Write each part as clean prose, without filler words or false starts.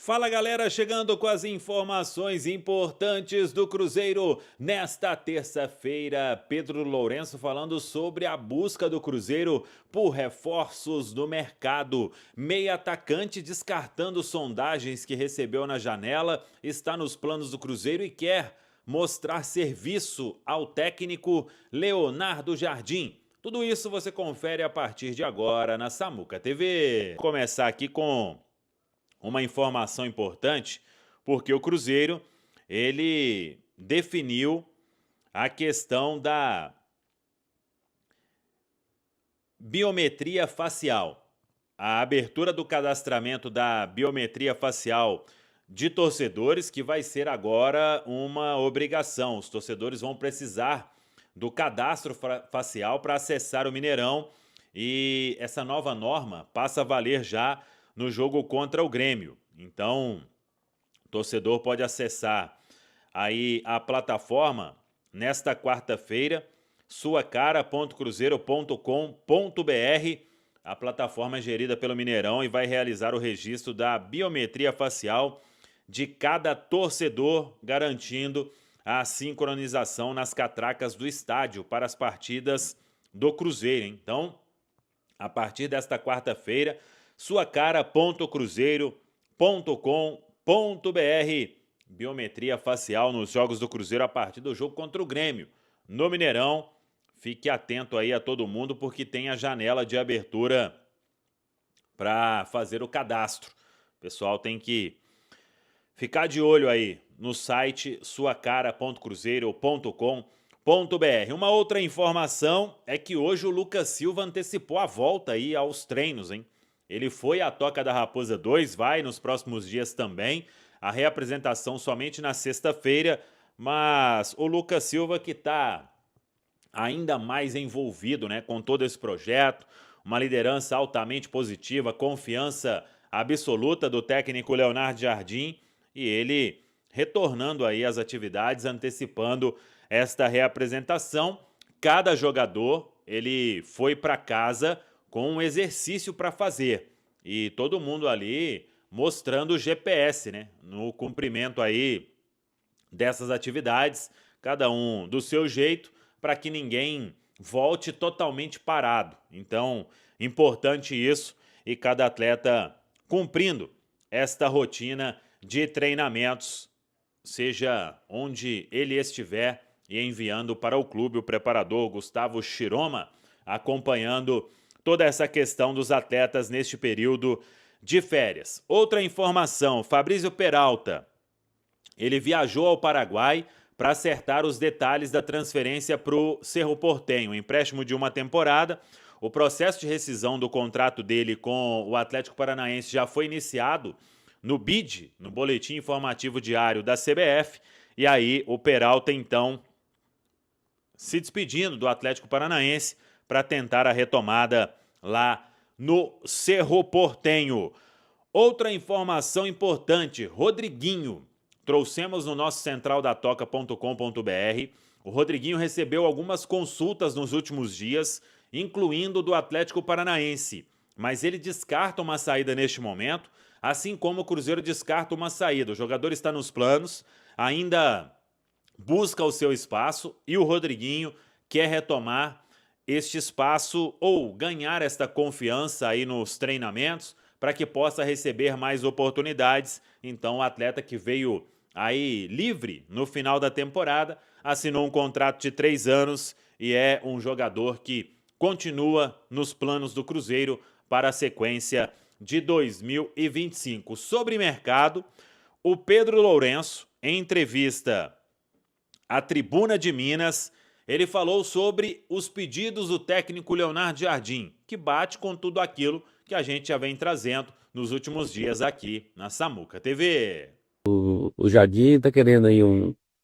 Fala galera, chegando com as informações importantes do Cruzeiro nesta terça-feira. Pedro Lourenço falando sobre a busca do Cruzeiro por reforços no mercado. Meia atacante descartando sondagens que recebeu na janela, está nos planos do Cruzeiro e quer mostrar serviço ao técnico Leonardo Jardim. Tudo isso você confere a partir de agora na Samuca TV. Vou começar aqui com uma informação importante, porque o Cruzeiro, ele definiu a questão da biometria facial. A abertura do cadastramento da biometria facial de torcedores, que vai ser agora uma obrigação. Os torcedores vão precisar do cadastro facial para acessar o Mineirão e essa nova norma passa a valer já no jogo contra o Grêmio. Então, o torcedor pode acessar aí a plataforma nesta quarta-feira, suacara.cruzeiro.com.br. A plataforma é gerida pelo Mineirão e vai realizar o registro da biometria facial de cada torcedor, garantindo a sincronização nas catracas do estádio para as partidas do Cruzeiro. Então, a partir desta quarta-feira, suacara.cruzeiro.com.br. Biometria facial nos jogos do Cruzeiro a partir do jogo contra o Grêmio no Mineirão. Fique atento aí a todo mundo, porque tem a janela de abertura para fazer o cadastro. O pessoal tem que ficar de olho aí no site suacara.cruzeiro.com.br. Uma outra informação é que hoje o Lucas Silva antecipou a volta aí aos treinos, hein? Ele foi à Toca da Raposa 2, vai nos próximos dias também. A reapresentação somente na sexta-feira, mas o Lucas Silva que está ainda mais envolvido, né, com todo esse projeto, uma liderança altamente positiva, confiança absoluta do técnico Leonardo Jardim e ele retornando aí às atividades, antecipando esta reapresentação. Cada jogador, ele foi para casa com um exercício para fazer. E todo mundo ali mostrando o GPS, né? No cumprimento aí dessas atividades, cada um do seu jeito, para que ninguém volte totalmente parado. Então, importante isso e cada atleta cumprindo esta rotina de treinamentos, seja onde ele estiver, e enviando para o clube o preparador Gustavo Chiroma, acompanhando toda essa questão dos atletas neste período de férias. Outra informação, Fabrício Peralta, ele viajou ao Paraguai para acertar os detalhes da transferência para o Cerro Porteño, um empréstimo de uma temporada. O processo de rescisão do contrato dele com o Atlético Paranaense já foi iniciado no BID, no Boletim Informativo Diário da CBF, e aí o Peralta então se despedindo do Atlético Paranaense para tentar a retomada lá no Cerro Porteño. Outra informação importante, Rodriguinho. Trouxemos no nosso centraldatoca.com.br. O Rodriguinho recebeu algumas consultas nos últimos dias, incluindo do Atlético Paranaense, mas ele descarta uma saída neste momento, assim como o Cruzeiro descarta uma saída. O jogador está nos planos, ainda busca o seu espaço e o Rodriguinho quer retomar este espaço ou ganhar esta confiança aí nos treinamentos para que possa receber mais oportunidades. Então o atleta que veio aí livre no final da temporada assinou um contrato de 3 anos e é um jogador que continua nos planos do Cruzeiro para a sequência de 2025. Sobre mercado, o Pedro Lourenço, em entrevista à Tribuna de Minas, ele falou sobre os pedidos do técnico Leonardo Jardim, que bate com tudo aquilo que a gente já vem trazendo nos últimos dias aqui na Samuca TV. O Jardim tá querendo aí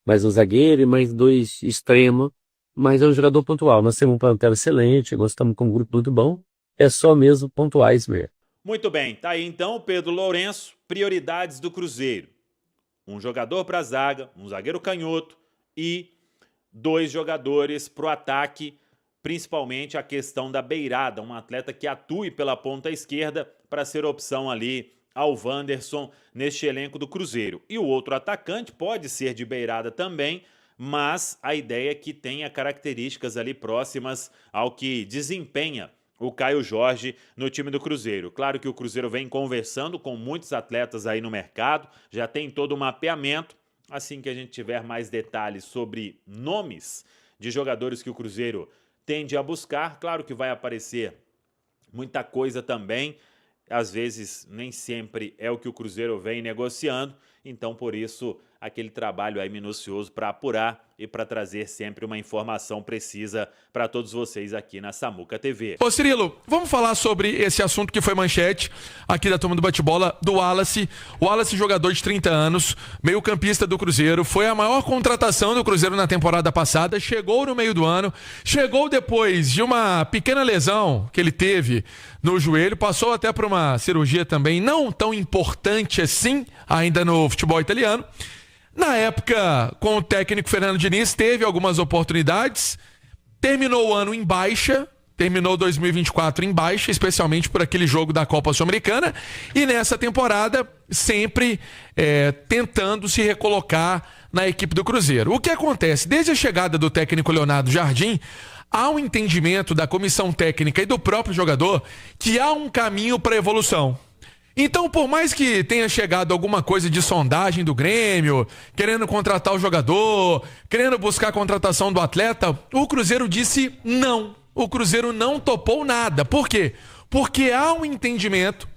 mais um zagueiro e mais 2 extremos, mas é um jogador pontual. Nós temos um plantel excelente, gostamos com um grupo muito bom, é só mesmo pontuais mesmo. Muito bem, tá aí então o Pedro Lourenço, prioridades do Cruzeiro. Um jogador para a zaga, um zagueiro canhoto e 2 jogadores para o ataque, principalmente a questão da beirada, um atleta que atue pela ponta esquerda para ser opção ali ao Wanderson neste elenco do Cruzeiro. E o outro atacante pode ser de beirada também, mas a ideia é que tenha características ali próximas ao que desempenha o Caio Jorge no time do Cruzeiro. Claro que o Cruzeiro vem conversando com muitos atletas aí no mercado, já tem todo um mapeamento. Assim que a gente tiver mais detalhes sobre nomes de jogadores que o Cruzeiro tende a buscar, claro que vai aparecer muita coisa também. Às vezes, nem sempre é o que o Cruzeiro vem negociando, então por isso aquele trabalho aí minucioso para apurar e para trazer sempre uma informação precisa para todos vocês aqui na Samuca TV. Ô Cirilo, vamos falar sobre esse assunto que foi manchete aqui da Turma do Bate-Bola, do Wallace. O Wallace, jogador de 30 anos, meio-campista do Cruzeiro, foi a maior contratação do Cruzeiro na temporada passada, chegou no meio do ano, chegou depois de uma pequena lesão que ele teve no joelho, passou até por uma cirurgia também não tão importante assim, ainda no futebol italiano. Na época, com o técnico Fernando Diniz, teve algumas oportunidades, terminou o ano em baixa, terminou 2024 em baixa, especialmente por aquele jogo da Copa Sul-Americana, e nessa temporada sempre tentando se recolocar na equipe do Cruzeiro. O que acontece? Desde a chegada do técnico Leonardo Jardim, há um entendimento da comissão técnica e do próprio jogador que há um caminho para evolução. Então, por mais que tenha chegado alguma coisa de sondagem do Grêmio, querendo contratar o jogador, querendo buscar a contratação do atleta, o Cruzeiro disse não. O Cruzeiro não topou nada. Por quê? Porque há um entendimento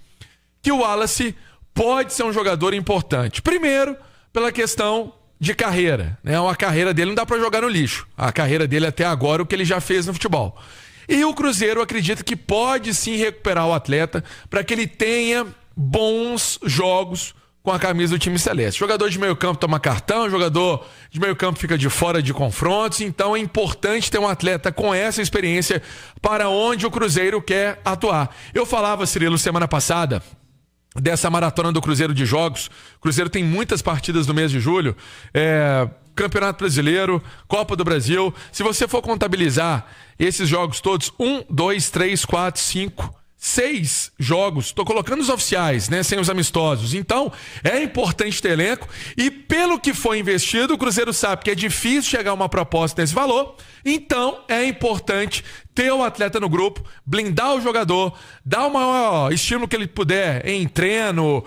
que o Wallace pode ser um jogador importante. Primeiro, pela questão de carreira, né? A carreira dele não dá para jogar no lixo. A carreira dele até agora, o que ele já fez no futebol. E o Cruzeiro acredita que pode sim recuperar o atleta para que ele tenha bons jogos com a camisa do time celeste. Jogador de meio campo toma cartão, jogador de meio campo fica de fora de confrontos, então é importante ter um atleta com essa experiência para onde o Cruzeiro quer atuar. Eu falava, Cirilo, semana passada, dessa maratona do Cruzeiro de jogos. O Cruzeiro tem muitas partidas no mês de julho, Campeonato Brasileiro, Copa do Brasil. Se você for contabilizar esses jogos todos, 1, 2, 3, 4, 5... 6 jogos, estou colocando os oficiais, né, sem os amistosos. Então, é importante ter elenco e pelo que foi investido, o Cruzeiro sabe que é difícil chegar a uma proposta desse valor, então é importante ter o atleta no grupo, blindar o jogador, dar o maior estímulo que ele puder em treino,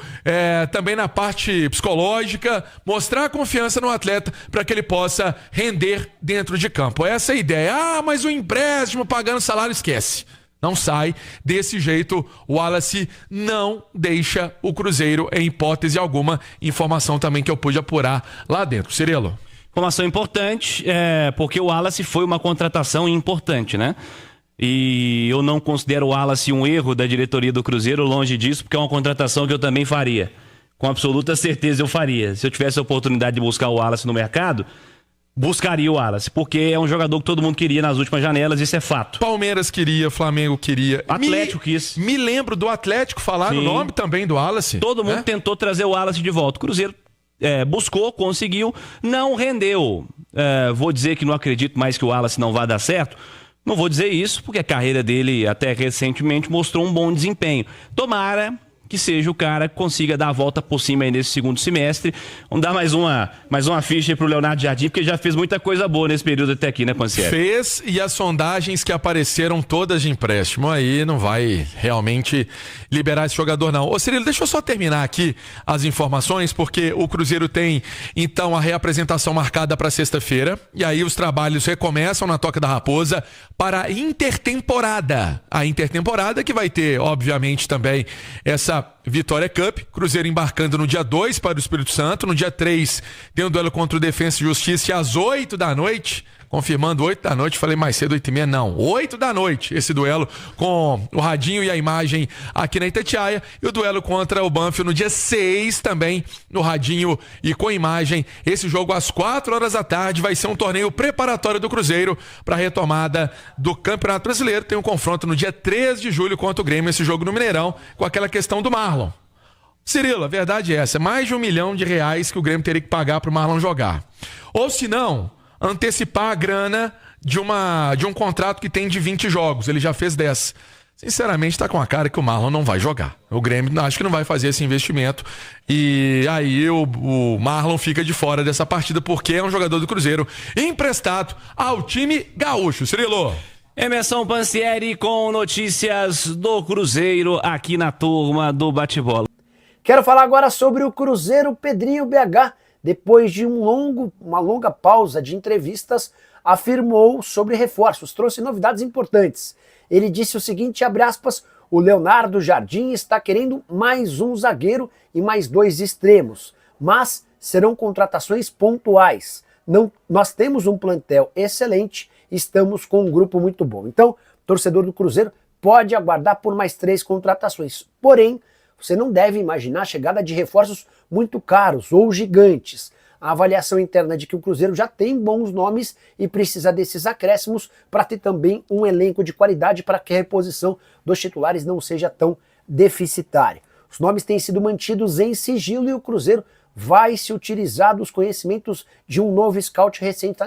também na parte psicológica, mostrar a confiança no atleta para que ele possa render dentro de campo. Essa é a ideia. Ah, mas o empréstimo pagando salário, esquece. Não sai. Desse jeito, o Wallace não deixa o Cruzeiro em hipótese alguma. Informação também que eu pude apurar lá dentro. Cirilo. Informação importante, porque o Wallace foi uma contratação importante, né? E eu não considero o Wallace um erro da diretoria do Cruzeiro, longe disso, porque é uma contratação que eu também faria. Com absoluta certeza eu faria. Se eu tivesse a oportunidade de buscar o Wallace no mercado, buscaria o Wallace, porque é um jogador que todo mundo queria nas últimas janelas, isso é fato. Palmeiras queria, Flamengo queria. Atlético quis. Me lembro do Atlético falar o nome também do Wallace. Todo mundo tentou trazer o Wallace de volta. O Cruzeiro buscou, conseguiu, não rendeu. Vou dizer que não acredito mais que o Wallace não vai dar certo. Não vou dizer isso, porque a carreira dele até recentemente mostrou um bom desempenho. Tomara que seja o cara que consiga dar a volta por cima aí nesse segundo semestre. Vamos dar mais uma ficha aí pro Leonardo Jardim, porque ele já fez muita coisa boa nesse período até aqui, né, Pansieri? Fez, e as sondagens que apareceram todas de empréstimo aí não vai realmente liberar esse jogador, não. Ô Cirilo, deixa eu só terminar aqui as informações, porque o Cruzeiro tem, então, a reapresentação marcada para sexta-feira, e aí os trabalhos recomeçam na Toca da Raposa para a intertemporada. A intertemporada que vai ter, obviamente, também essa Vitória Cup, Cruzeiro embarcando no dia 2 para o Espírito Santo, no dia 3 tem um duelo contra o Defensa e Justiça às 8 da noite, confirmando 8 da noite, falei mais cedo 8h30, não, 8 da noite, esse duelo com o radinho e a imagem aqui na Itatiaia, e o duelo contra o Banfield no dia 6 também, no radinho e com imagem. Esse jogo às 4 horas da tarde vai ser um torneio preparatório do Cruzeiro para a retomada do Campeonato Brasileiro. Tem um confronto no dia 3 de julho contra o Grêmio, esse jogo no Mineirão, com aquela questão do Marlon. Cirilo, a verdade é essa, mais de R$1 milhão que o Grêmio teria que pagar para o Marlon jogar. Ou se não, antecipar a grana de um contrato que tem de 20 jogos, ele já fez 10. sinceramente tá com a cara que o Marlon não vai jogar. O Grêmio acho que não vai fazer esse investimento e aí o Marlon fica de fora dessa partida porque é um jogador do Cruzeiro emprestado ao time gaúcho. Cirilo. Emerson Pansieri com notícias do Cruzeiro aqui na turma do Bate-Bola. Quero falar agora sobre o Cruzeiro. Pedrinho BH, depois de uma longa pausa de entrevistas, afirmou sobre reforços, trouxe novidades importantes. Ele disse o seguinte, abre aspas, o Leonardo Jardim está querendo mais um zagueiro e mais 2 extremos, mas serão contratações pontuais. Nós temos um plantel excelente, estamos com um grupo muito bom. Então, torcedor do Cruzeiro pode aguardar por mais 3 contratações. Porém, você não deve imaginar a chegada de reforços muito caros ou gigantes. A avaliação interna é de que o Cruzeiro já tem bons nomes e precisa desses acréscimos para ter também um elenco de qualidade para que a reposição dos titulares não seja tão deficitária. Os nomes têm sido mantidos em sigilo e o Cruzeiro vai se utilizar dos conhecimentos de um novo scout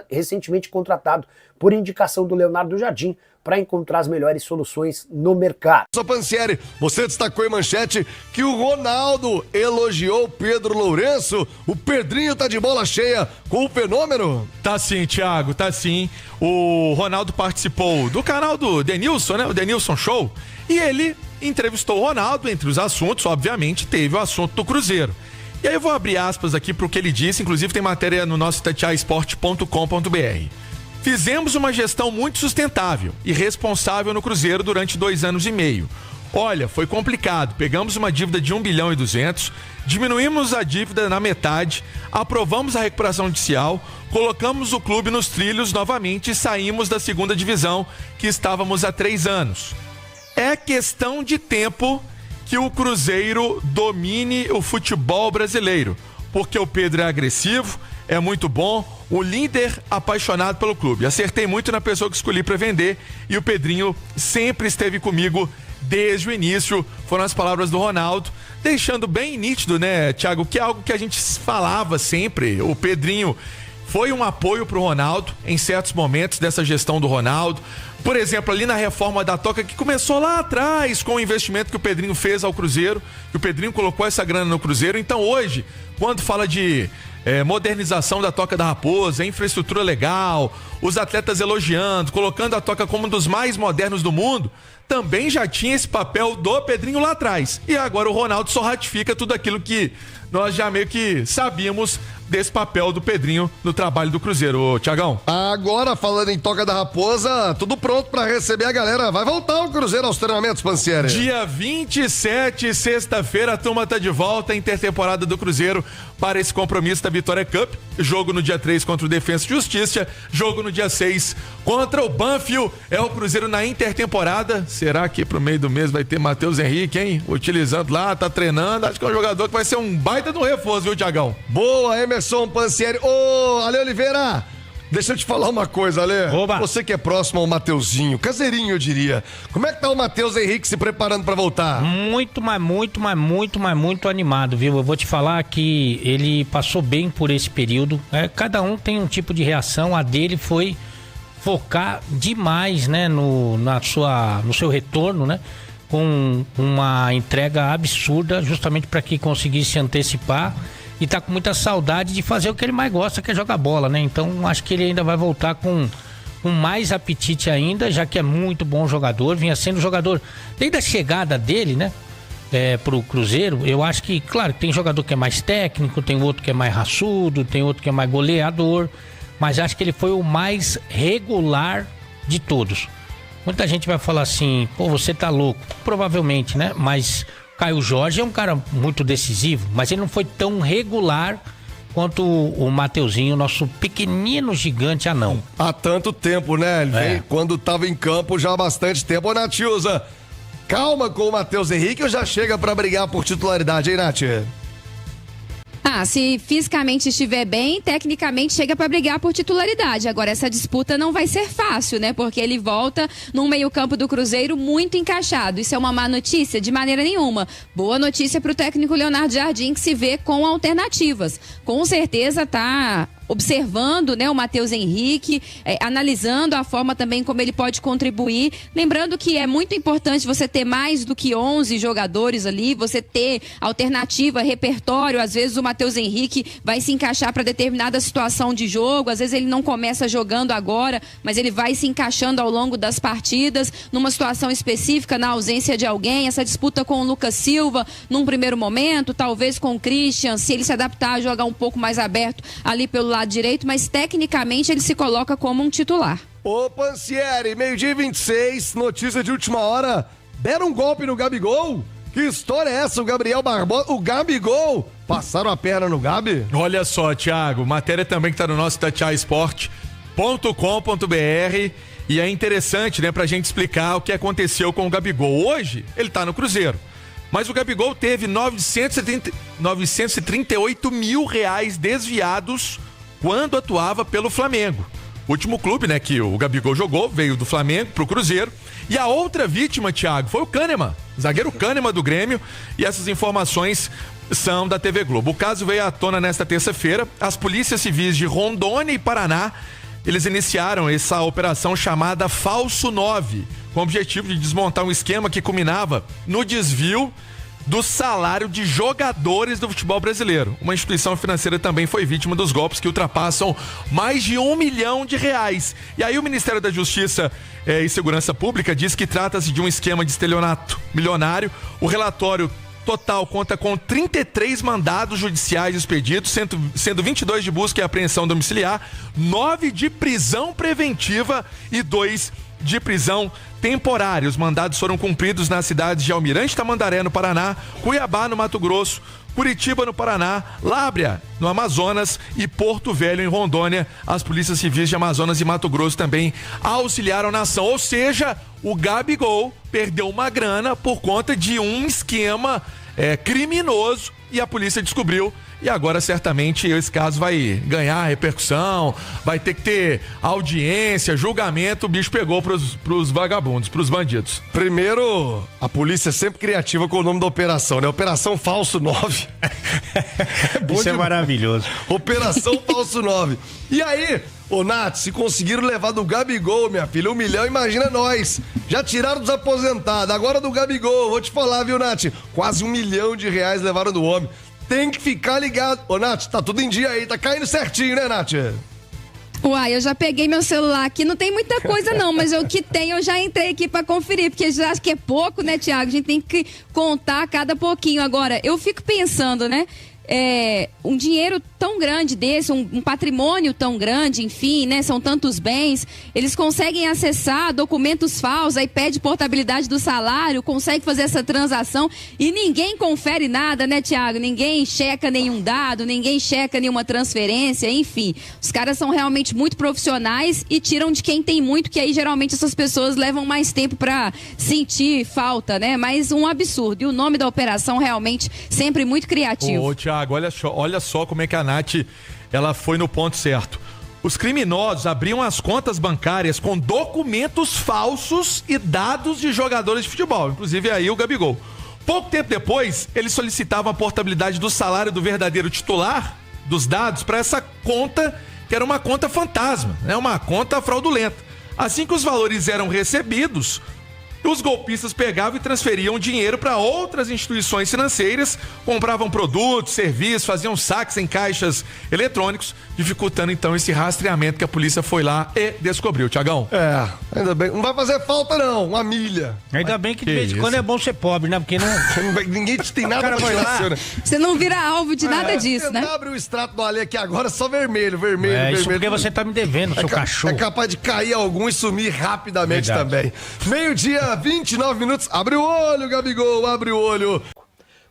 recentemente contratado por indicação do Leonardo Jardim para encontrar as melhores soluções no mercado. Pansieri, você destacou em manchete que o Ronaldo elogiou o Pedro Lourenço. O Pedrinho tá de bola cheia com o fenômeno? Tá sim, Thiago, tá sim. O Ronaldo participou do canal do Denilson, né? O Denilson Show. E ele entrevistou o Ronaldo. Entre os assuntos, obviamente, teve o assunto do Cruzeiro. E aí eu vou abrir aspas aqui pro que ele disse. Inclusive tem matéria no nosso itatiaesporte.com.br. Fizemos uma gestão muito sustentável e responsável no Cruzeiro durante 2 anos e meio. Olha, foi complicado. Pegamos uma dívida de 1 bilhão e 200, diminuímos a dívida na metade, aprovamos a recuperação judicial, colocamos o clube nos trilhos novamente e saímos da 2ª divisão, que estávamos há 3 anos. É questão de tempo que o Cruzeiro domine o futebol brasileiro, porque o Pedro é agressivo, é muito bom, o líder apaixonado pelo clube. Acertei muito na pessoa que escolhi para vender e o Pedrinho sempre esteve comigo desde o início. Foram as palavras do Ronaldo, deixando bem nítido, né, Thiago, que é algo que a gente falava sempre. O Pedrinho foi um apoio pro Ronaldo em certos momentos dessa gestão do Ronaldo. Por exemplo, ali na reforma da Toca, que começou lá atrás com o investimento que o Pedrinho fez ao Cruzeiro, que o Pedrinho colocou essa grana no Cruzeiro. Então hoje, quando fala de modernização da Toca da Raposa, infraestrutura legal, os atletas elogiando, colocando a Toca como um dos mais modernos do mundo, também já tinha esse papel do Pedrinho lá atrás. E agora o Ronaldo só ratifica tudo aquilo que nós já meio que sabíamos desse papel do Pedrinho no trabalho do Cruzeiro, Thiagão. Agora, falando em Toca da Raposa, tudo pronto pra receber a galera. Vai voltar o Cruzeiro aos treinamentos, Pansieri? Dia 27, sexta-feira, a turma tá de volta, intertemporada do Cruzeiro, para esse compromisso da Vitória Cup. Jogo no dia 3 contra o Defensa e Justiça, jogo no dia 6 contra o Banfield. É o Cruzeiro na intertemporada. Será que pro meio do mês vai ter Matheus Henrique, hein? Utilizando lá, tá treinando. Acho que é um jogador que vai ser um baita do reforço, viu, Thiagão? Boa, Emerson Pansieri. Ô, Ale Oliveira, deixa eu te falar uma coisa, Ale. Oba. Você que é próximo ao Mateuzinho, caseirinho, eu diria. Como é que tá o Matheus Henrique se preparando pra voltar? Muito animado, viu? Eu vou te falar que ele passou bem por esse período. Cada um tem um tipo de reação. A dele foi focar demais, né, no seu retorno, né? Com uma entrega absurda, justamente para que conseguisse antecipar. E tá com muita saudade de fazer o que ele mais gosta, que é jogar bola, né? Então acho que ele ainda vai voltar com mais apetite ainda, já que é muito bom jogador, vinha sendo jogador desde a chegada dele, né? Pro Cruzeiro. Eu acho que, claro, tem jogador que é mais técnico, tem outro que é mais raçudo, tem outro que é mais goleador, mas acho que ele foi o mais regular de todos. Muita gente vai falar assim, pô, você tá louco. Provavelmente, né? Mas Caio Jorge é um cara muito decisivo, mas ele não foi tão regular quanto o Mateuzinho, nosso pequenino gigante anão. Há tanto tempo, né? Ele vem quando tava em campo já há bastante tempo. Ô, Natiusa, calma com o Matheus Henrique ou já chega pra brigar por titularidade, hein, Nath? Se fisicamente estiver bem, tecnicamente chega para brigar por titularidade. Agora, essa disputa não vai ser fácil, né? Porque ele volta num meio-campo do Cruzeiro muito encaixado. Isso é uma má notícia? De maneira nenhuma. Boa notícia para o técnico Leonardo Jardim, que se vê com alternativas. Com certeza tá observando, né, o Matheus Henrique, analisando a forma também como ele pode contribuir. Lembrando que é muito importante você ter mais do que 11 jogadores ali, você ter alternativa, repertório. Às vezes o Matheus Henrique vai se encaixar para determinada situação de jogo, às vezes ele não começa jogando agora, mas ele vai se encaixando ao longo das partidas, numa situação específica, na ausência de alguém. Essa disputa com o Lucas Silva, num primeiro momento, talvez com o Christian, se ele se adaptar a jogar um pouco mais aberto ali pelo lado direito, mas tecnicamente ele se coloca como um titular. Ô Pansieri, 12h26, notícia de última hora, deram um golpe no Gabigol? Que história é essa, o Gabriel Barbosa, o Gabigol? Passaram a perna no Gabi? Olha só, Thiago, matéria também que tá no nosso itatiaesporte.com.br e é interessante, né, pra gente explicar o que aconteceu com o Gabigol. Hoje, ele tá no Cruzeiro, mas o Gabigol teve 938 mil reais desviados quando atuava pelo Flamengo. O último clube, né, que o Gabigol jogou, veio do Flamengo pro Cruzeiro. E a outra vítima, Thiago, foi o Kahneman, zagueiro Kahneman do Grêmio. E essas informações são da TV Globo. O caso veio à tona nesta terça-feira. As polícias civis de Rondônia e Paraná, eles iniciaram essa operação chamada Falso 9, com o objetivo de desmontar um esquema que culminava no desvio do salário de jogadores do futebol brasileiro. Uma instituição financeira também foi vítima dos golpes que ultrapassam mais de R$1 milhão. E aí o Ministério da Justiça e Segurança Pública diz que trata-se de um esquema de estelionato milionário. O relatório total conta com 33 mandados judiciais expedidos, sendo 22 de busca e apreensão domiciliar, 9 de prisão preventiva e 2 de prisão temporária. Os mandados foram cumpridos nas cidades de Almirante Tamandaré, no Paraná, Cuiabá, no Mato Grosso, Curitiba, no Paraná, Lábrea, no Amazonas e Porto Velho, em Rondônia. As polícias civis de Amazonas e Mato Grosso também auxiliaram na ação. Ou seja, o Gabigol perdeu uma grana por conta de um esquema criminoso e a polícia descobriu. E agora, certamente, esse caso vai ganhar repercussão, vai ter que ter audiência, julgamento. O bicho pegou pros vagabundos, pros bandidos. Primeiro, a polícia é sempre criativa com o nome da operação, né? Operação Falso 9. Isso é maravilhoso. Operação Falso 9. E aí, ô Nath, se conseguiram levar do Gabigol, minha filha, R$1 milhão, imagina nós. Já tiraram dos aposentados, agora do Gabigol. Vou te falar, viu, Nath? Quase R$1 milhão levaram do homem. Tem que ficar ligado. Ô, Nath, tá tudo em dia aí, tá caindo certinho, né, Nath? Uai, eu já peguei meu celular aqui, não tem muita coisa não, mas o que tem eu já entrei aqui pra conferir, porque já acho que é pouco, né, Thiago? A gente tem que contar cada pouquinho. Agora, eu fico pensando, né? Um dinheiro tão grande desse, um patrimônio tão grande, enfim, né? São tantos bens, eles conseguem acessar documentos falsos, aí pede portabilidade do salário, consegue fazer essa transação e ninguém confere nada, né, Thiago? Ninguém checa nenhum dado, ninguém checa nenhuma transferência, enfim. Os caras são realmente muito profissionais e tiram de quem tem muito, que aí geralmente essas pessoas levam mais tempo pra sentir falta, né? Mas um absurdo. E o nome da operação realmente sempre muito criativo. Ô, Thiago, olha só como é que a Nath, ela foi no ponto certo. Os criminosos abriam as contas bancárias com documentos falsos e dados de jogadores de futebol, inclusive aí o Gabigol. Pouco tempo depois, eles solicitavam a portabilidade do salário do verdadeiro titular dos dados para essa conta, que era uma conta fantasma, né? Uma conta fraudulenta. Assim que os valores eram recebidos, os golpistas pegavam e transferiam dinheiro para outras instituições financeiras, compravam produtos, serviços, faziam saques em caixas eletrônicos, dificultando então esse rastreamento que a polícia foi lá e descobriu, Thiagão. Ainda bem. Não vai fazer falta não, uma milha. Ainda bem que de vez em quando é bom ser pobre, né? Porque não... Ninguém tem nada pra tirar. Você não vira alvo de nada disso, né? Abre o extrato do Ale aqui agora, só vermelho. Isso porque você tá me devendo, seu cachorro. É capaz de cair algum e sumir rapidamente também. Meio-dia, 29 minutos. Abre o olho, Gabigol, abre o olho.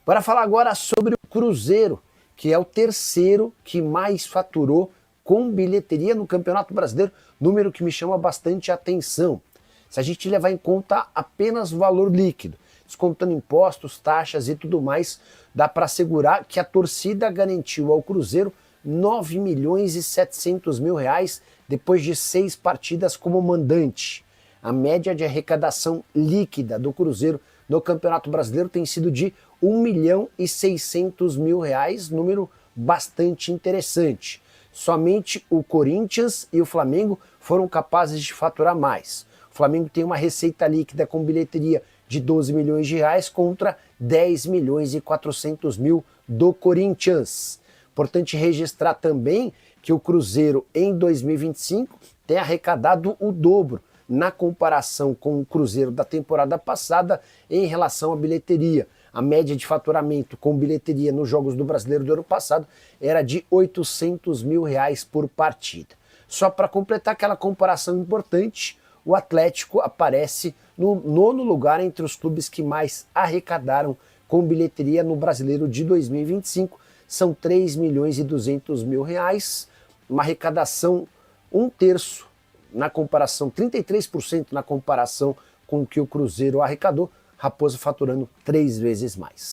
Bora falar agora sobre o Cruzeiro, que é o terceiro que mais faturou com bilheteria no Campeonato Brasileiro, número que me chama bastante atenção. Se a gente levar em conta apenas o valor líquido, descontando impostos, taxas e tudo mais, dá para assegurar que a torcida garantiu ao Cruzeiro 9 milhões e 700 mil reais depois de 6 partidas como mandante. A média de arrecadação líquida do Cruzeiro no Campeonato Brasileiro tem sido de 1 milhão e 600 mil reais, número bastante interessante. Somente o Corinthians e o Flamengo foram capazes de faturar mais. O Flamengo tem uma receita líquida com bilheteria de 12 milhões de reais contra 10 milhões e 400 mil do Corinthians. Importante registrar também que o Cruzeiro em 2025 tem arrecadado o dobro na comparação com o Cruzeiro da temporada passada em relação à bilheteria. A média de faturamento com bilheteria nos Jogos do Brasileiro do ano passado era de 800 mil reais por partida. Só para completar aquela comparação importante, o Atlético aparece no 9º lugar entre os clubes que mais arrecadaram com bilheteria no Brasileiro de 2025. São 3 milhões e 200 mil reais, uma arrecadação 1/3 na comparação, 33% na comparação com o que o Cruzeiro arrecadou, Raposa faturando 3 vezes mais.